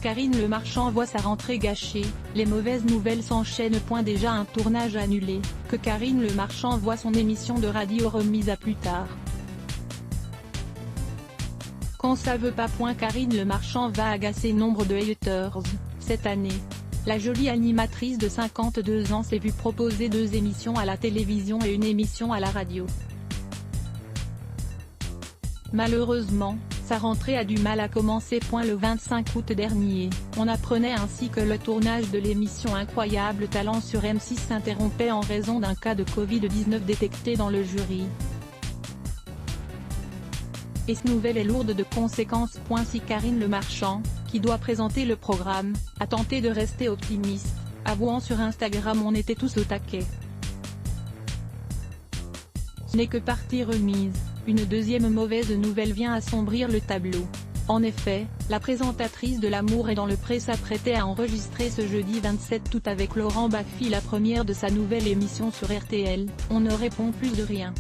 Karine Le Marchand voit sa rentrée gâchée, les mauvaises nouvelles s'enchaînent. Déjà un tournage annulé, que Karine Le Marchand voit son émission de radio remise à plus tard. Quand ça veut pas. Karine Le Marchand va agacer nombre de haters, cette année. La jolie animatrice de 52 ans s'est vue proposer 2 émissions à la télévision et une émission à la radio. Malheureusement, sa rentrée a du mal à commencer. Le 25 août dernier, on apprenait ainsi que le tournage de l'émission Incroyable Talent sur M6 s'interrompait en raison d'un cas de Covid-19 détecté dans le jury. Et cette nouvelle est lourde de conséquences. Si Karine Le Marchand, qui doit présenter le programme, a tenté de rester optimiste, avouant sur Instagram: on était tous au taquet. Ce n'est que partie remise, une deuxième mauvaise nouvelle vient assombrir le tableau. En effet, la présentatrice de L'amour est dans le pré s'apprêtait à enregistrer ce jeudi 27 août avec Laurent Baffy la première de sa nouvelle émission sur RTL, On ne répond plus de rien.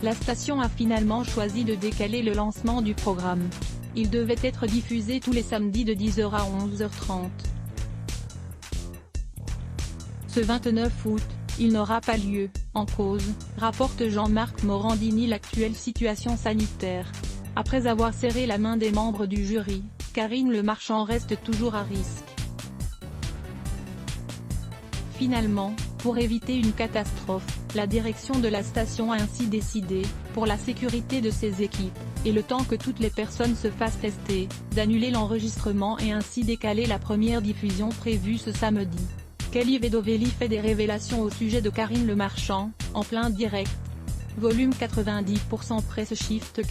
La station a finalement choisi de décaler le lancement du programme. Il devait être diffusé tous les samedis de 10h à 11h30. Ce 29 août, il n'aura pas lieu, en cause, rapporte Jean-Marc Morandini, l'actuelle situation sanitaire. Après avoir serré la main des membres du jury, Karine Le Marchand reste toujours à risque. Finalement, pour éviter une catastrophe, la direction de la station a ainsi décidé, pour la sécurité de ses équipes, et le temps que toutes les personnes se fassent tester, d'annuler l'enregistrement et ainsi décaler la première diffusion prévue ce samedi. Kelly Vedovelli fait des révélations au sujet de Karine Le Marchand, en plein direct. Volume 90% Press Shift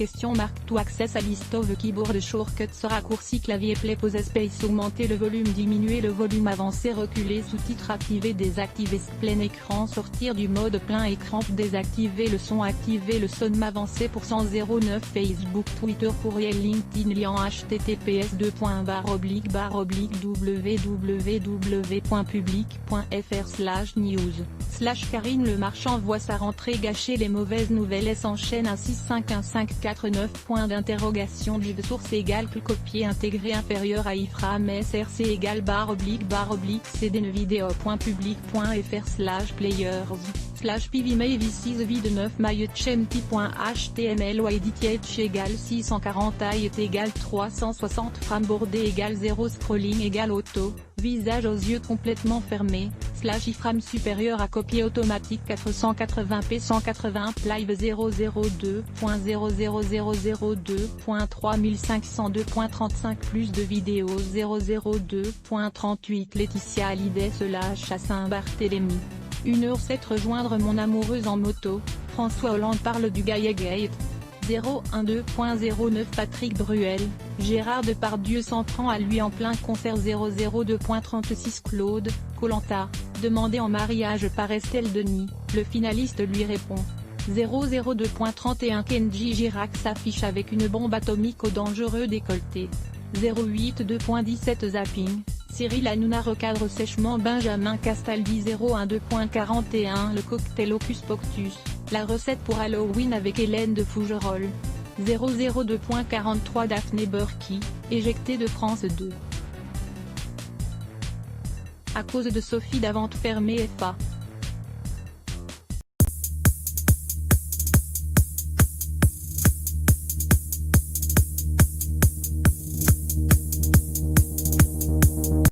To access a list of keyboard shortcuts raccourci clavier play pause space augmenter le volume diminuer le volume avancer reculer sous-titres activer désactiver plein écran sortir du mode plein écran désactiver le son avancer %09 Facebook Twitter courriel LinkedIn lien https://www.public.fr/news/ Karine Le Marchand voit sa rentrée gâchée. Les mauvaises nouvelles et s'enchaînent ainsi. 51549 points d'interrogation. Div source égale copier intégré inférieur à iframe src égale //public.fr/players/pvmail v6 9 mychempty.html edith égale 640 height égale 360 frame bordé égale 0 scrolling égale auto, visage aux yeux complètement fermés, /iframe supérieur à copier automatique 480p 180 live 002.00002.3502.35 plus de vidéos 002.38 Laetitia Hallyday à Saint-Barthélemy. 1h07 rejoindre mon amoureuse en moto, François Hollande parle du Gaillet-Gate. 012.09 Patrick Bruel, Gérard Depardieu s'en prend à lui en plein concert. 002.36 Claude, Koh-Lanta, demandé en mariage par Estelle Denis, le finaliste lui répond. 002.31 Kenji Girac s'affiche avec une bombe atomique au dangereux décolleté. 082.17 Zapping, Cyril Hanouna recadre sèchement Benjamin Castaldi. 012.41 Le cocktail Hocus Poctus, la recette pour Halloween avec Hélène de Fougerolles. 002.43 Daphné Burki, éjectée de France 2. À cause de Sophie Davant fermée FA.